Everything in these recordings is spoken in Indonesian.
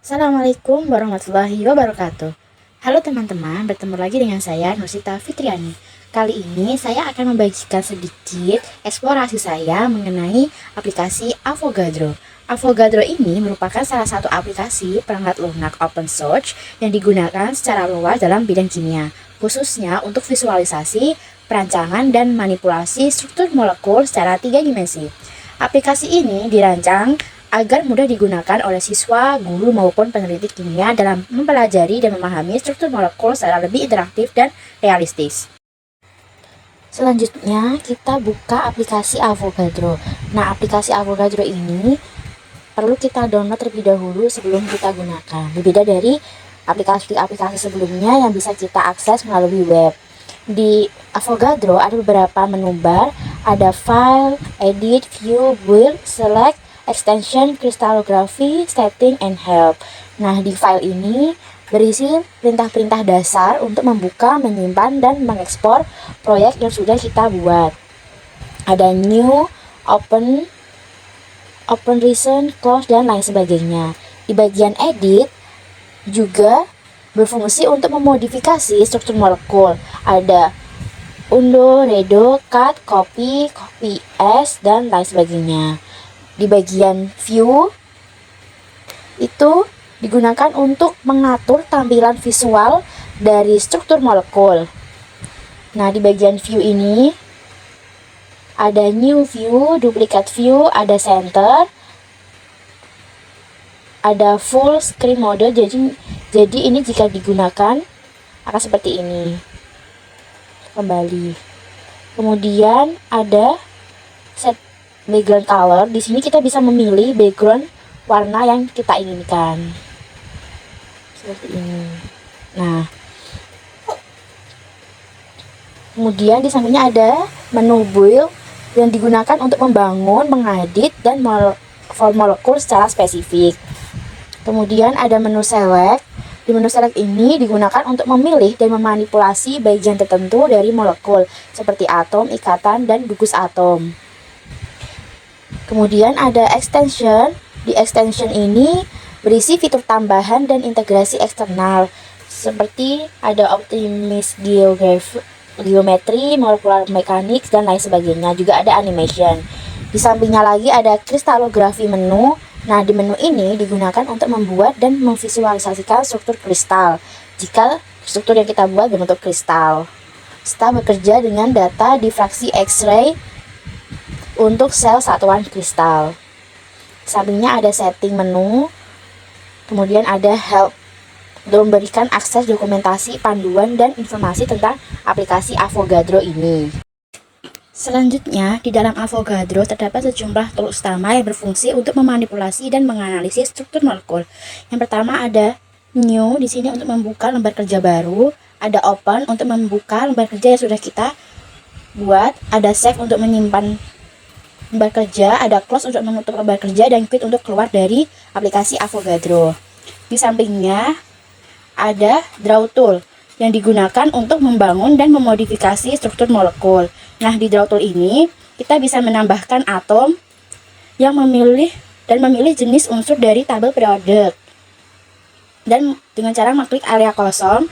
Assalamualaikum warahmatullahi wabarakatuh. Halo teman-teman, bertemu lagi dengan saya Nusita Fitriani. Kali ini saya akan membagikan sedikit eksplorasi saya mengenai aplikasi Avogadro. Avogadro ini merupakan salah satu aplikasi perangkat lunak open source yang digunakan secara luas dalam bidang kimia, khususnya untuk visualisasi, perancangan, dan manipulasi struktur molekul secara 3 dimensi. Aplikasi ini dirancang agar mudah digunakan oleh siswa, guru, maupun peneliti kimia dalam mempelajari dan memahami struktur molekul secara lebih interaktif dan realistis. Selanjutnya, kita buka aplikasi Avogadro. Nah, aplikasi Avogadro ini perlu kita download terlebih dahulu sebelum kita gunakan. Berbeda dari aplikasi-aplikasi sebelumnya yang bisa kita akses melalui web. Di Avogadro ada beberapa menu bar, ada File, Edit, View, Build, Select, Extension, Crystallography, Setting, and Help. Nah, di file ini berisi perintah-perintah dasar untuk membuka, menyimpan, dan mengekspor proyek yang sudah kita buat. Ada New, Open, Recent, Close, dan lain sebagainya. Di bagian Edit juga berfungsi untuk memodifikasi struktur molekul. Ada undo, redo, cut, copy, paste, dan lain sebagainya. Di bagian view itu digunakan untuk mengatur tampilan visual dari struktur molekul. Nah, di bagian view ini ada new view, duplicate view, ada center, ada full screen mode. Jadi ini jika digunakan akan seperti ini. Kembali. Kemudian ada set background color. Di sini kita bisa memilih background warna yang kita inginkan. Seperti ini. Nah, kemudian di sampingnya ada menu build yang digunakan untuk membangun, mengedit, dan molekul secara spesifik. Kemudian ada menu select. Di menu select ini digunakan untuk memilih dan memanipulasi bagian tertentu dari molekul, seperti atom, ikatan, dan gugus atom. Kemudian ada extension. Di extension ini berisi fitur tambahan dan integrasi eksternal, seperti ada optimis geometri, molecular mechanics, dan lain sebagainya. Juga ada animation. Di sampingnya lagi ada kristallografi menu. Nah, di menu ini digunakan untuk membuat dan memvisualisasikan struktur kristal. Jika struktur yang kita buat berbentuk kristal, serta bekerja dengan data difraksi X-ray untuk sel satuan kristal. Sampingnya ada setting menu. Kemudian ada help untuk memberikan akses dokumentasi, panduan, dan informasi tentang aplikasi Avogadro ini. Selanjutnya, di dalam Avogadro terdapat sejumlah tools utama yang berfungsi untuk memanipulasi dan menganalisis struktur molekul. Yang pertama ada New, di sini untuk membuka lembar kerja baru. Ada Open untuk membuka lembar kerja yang sudah kita buat. Ada Save untuk menyimpan lembar kerja, ada Close untuk menutup lembar kerja, dan Quit untuk keluar dari aplikasi Avogadro. Di sampingnya ada Draw Tool yang digunakan untuk membangun dan memodifikasi struktur molekul. Nah, di Draw Tool ini kita bisa menambahkan atom yang memilih jenis unsur dari tabel periode. Dan dengan cara mengklik area kosong,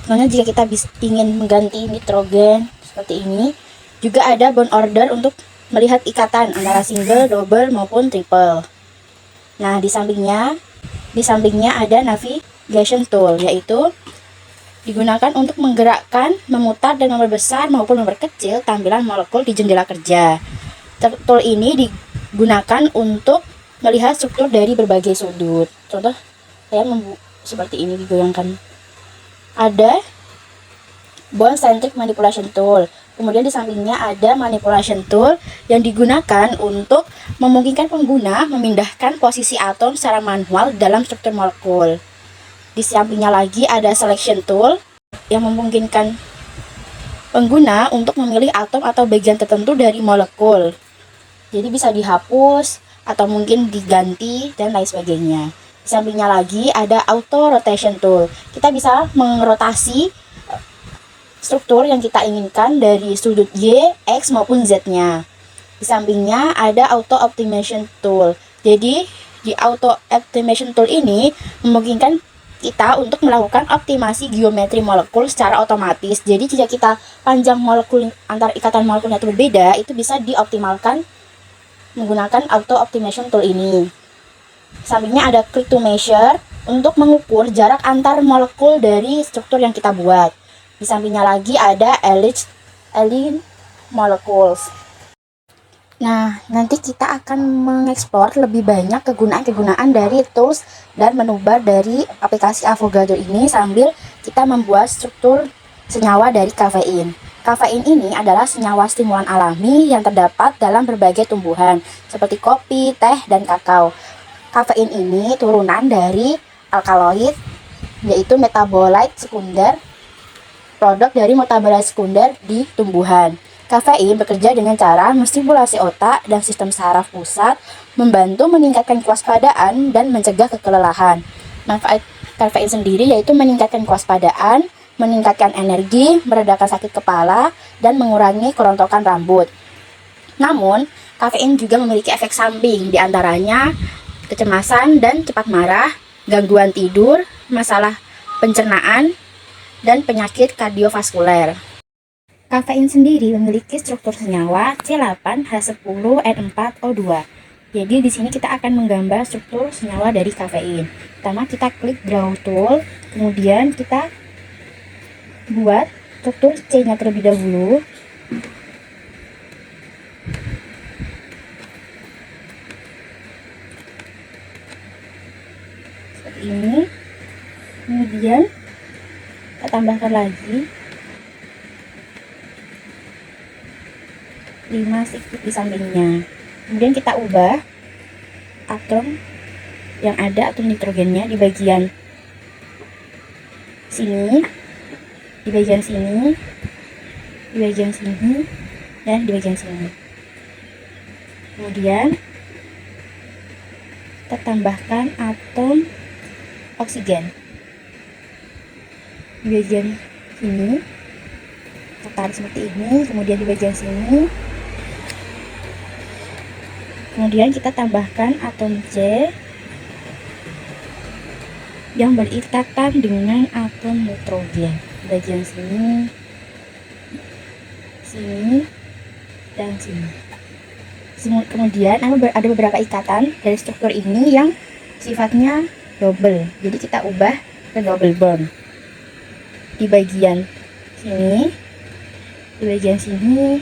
contohnya jika kita ingin mengganti nitrogen seperti ini, juga ada bond order untuk melihat ikatan antara single, double, maupun triple. Nah, di sampingnya ada navigation tool, yaitu digunakan untuk menggerakkan, memutar, dan memperbesar maupun memperkecil tampilan molekul di jendela kerja. Tool ini digunakan untuk melihat struktur dari berbagai sudut. Contoh, saya seperti ini digoyangkan. Ada bond centric manipulation tool. Kemudian di sampingnya ada manipulation tool yang digunakan untuk memungkinkan pengguna memindahkan posisi atom secara manual dalam struktur molekul. Di sampingnya lagi ada selection tool yang memungkinkan pengguna untuk memilih atom atau bagian tertentu dari molekul. Jadi bisa dihapus atau mungkin diganti dan lain sebagainya. Di sampingnya lagi ada auto rotation tool. Kita bisa merotasi struktur yang kita inginkan dari sudut Y, X maupun Z-nya. Di sampingnya ada auto optimization tool. Jadi Di Auto Optimization Tool ini memungkinkan kita untuk melakukan optimasi geometri molekul secara otomatis. Jadi jika kita panjang molekul antar ikatan molekulnya itu berbeda, itu bisa dioptimalkan menggunakan Auto Optimization Tool ini. Sampingnya ada Click to Measure untuk mengukur jarak antar molekul dari struktur yang kita buat. Di sampingnya lagi ada Align Molecules. Nah, nanti kita akan mengeksplor lebih banyak kegunaan-kegunaan dari tools dan menu bar dari aplikasi Avogadro ini sambil kita membuat struktur senyawa dari kafein. Kafein ini adalah senyawa stimulan alami yang terdapat dalam berbagai tumbuhan seperti kopi, teh, dan kakao. Kafein ini turunan dari alkaloid, yaitu metabolit sekunder, produk dari metabolit sekunder di tumbuhan. Kafein bekerja dengan cara menstimulasi otak dan sistem saraf pusat, membantu meningkatkan kewaspadaan dan mencegah kelelahan. Manfaat kafein sendiri yaitu meningkatkan kewaspadaan, meningkatkan energi, meredakan sakit kepala, dan mengurangi kerontokan rambut. Namun, kafein juga memiliki efek samping, diantaranya kecemasan dan cepat marah, gangguan tidur, masalah pencernaan, dan penyakit kardiovaskuler. Kafein sendiri memiliki struktur senyawa C8H10N4O2. Jadi di sini kita akan menggambar struktur senyawa dari kafein. Pertama kita klik Draw Tool, kemudian kita buat struktur C-nya terlebih dahulu. Seperti ini. Kemudian kita tambahkan lagi 5 sedikit di sampingnya. Kemudian kita ubah atom yang ada, atom nitrogennya di bagian sini, di bagian sini, di bagian sini, dan di bagian sini. Kemudian kita tambahkan atom oksigen di bagian sini, kita tarik seperti ini. Kemudian di bagian sini, kemudian kita tambahkan atom C yang berikatan dengan atom nitrogen di bagian sini, sini, dan sini. Kemudian ada beberapa ikatan dari struktur ini yang sifatnya double, jadi kita ubah ke double bond di bagian sini, di bagian sini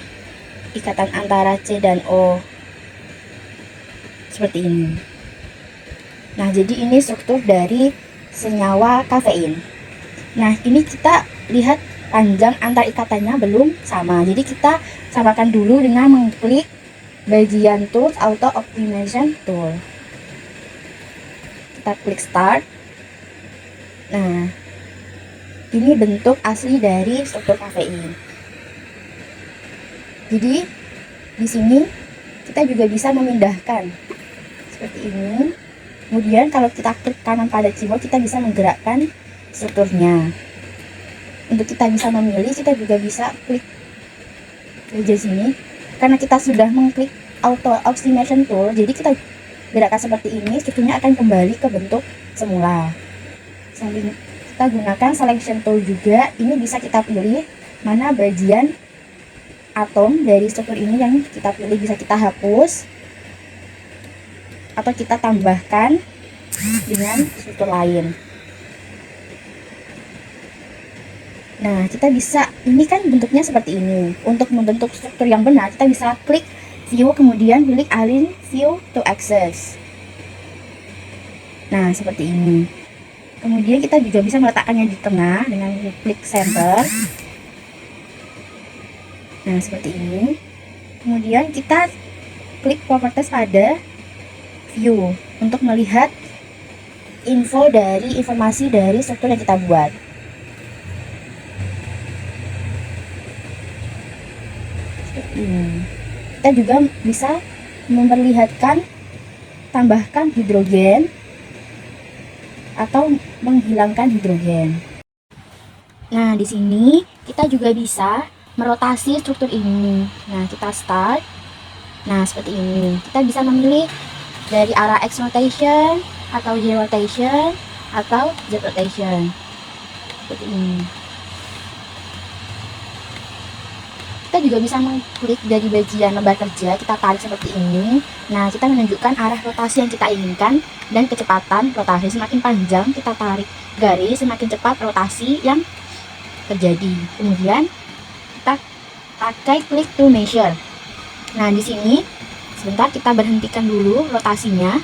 ikatan antara C dan O seperti ini. Nah, jadi ini struktur dari senyawa kafein. Nah, ini kita lihat panjang antar ikatannya belum sama. Jadi kita samakan dulu dengan mengklik bagian tools Auto Optimization Tool. Kita klik Start. Nah, ini bentuk asli dari struktur kafein. Jadi di sini kita juga bisa memindahkan seperti ini. Kemudian kalau kita klik kanan pada keyboard, kita bisa menggerakkan strukturnya. Untuk kita bisa memilih, kita juga bisa klik di sini. Karena kita sudah mengklik Auto Optimization Tool, jadi kita gerakan seperti ini, strukturnya akan kembali ke bentuk semula. Sambil kita gunakan Selection Tool juga, ini bisa kita pilih mana bagian atom dari struktur ini yang kita pilih, bisa kita hapus atau kita tambahkan dengan struktur lain. Nah, kita bisa, ini kan bentuknya seperti ini. Untuk membentuk struktur yang benar, kita bisa klik View, kemudian pilih Align View to Access. Nah, seperti ini. Kemudian kita juga bisa meletakkannya di tengah dengan klik Center. Nah, seperti ini. Kemudian kita klik Properties pada View untuk melihat informasi dari struktur yang kita buat. Seperti ini. Kita juga bisa memperlihatkan tambahkan hidrogen atau menghilangkan hidrogen. Nah, di sini kita juga bisa merotasi struktur ini. Nah, kita start. Nah, seperti ini. Kita bisa memilih dari arah X rotation atau Y rotation atau Z rotation seperti ini. Kita juga bisa mengklik dari bagian lembar kerja, kita tarik seperti ini. Nah, kita menunjukkan arah rotasi yang kita inginkan dan kecepatan rotasi. Semakin panjang kita tarik garis, semakin cepat rotasi yang terjadi. Kemudian kita pakai click to measure. Nah, di sini sebentar kita berhentikan dulu rotasinya.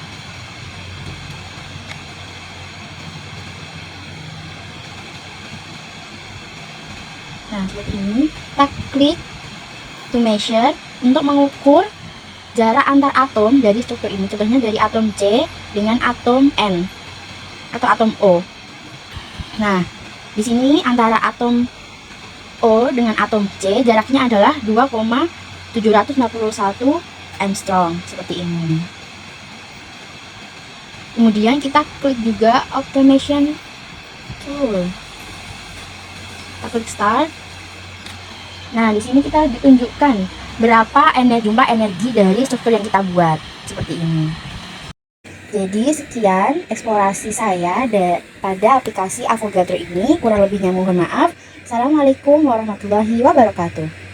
Nah, seperti ini. Kita klik to measure untuk mengukur jarak antar atom dari struktur ini. Contohnya dari atom C dengan atom N atau atom O. Nah, di sini antara atom O dengan atom C jaraknya adalah 2,751 Armstrong seperti ini. Kemudian kita klik juga automation tool. Kita klik start. Nah, di sini kita ditunjukkan berapa jumlah energi dari struktur yang kita buat seperti ini. Jadi sekian eksplorasi saya pada aplikasi Avogadro ini. Kurang lebihnya mohon maaf. Assalamualaikum warahmatullahi wabarakatuh.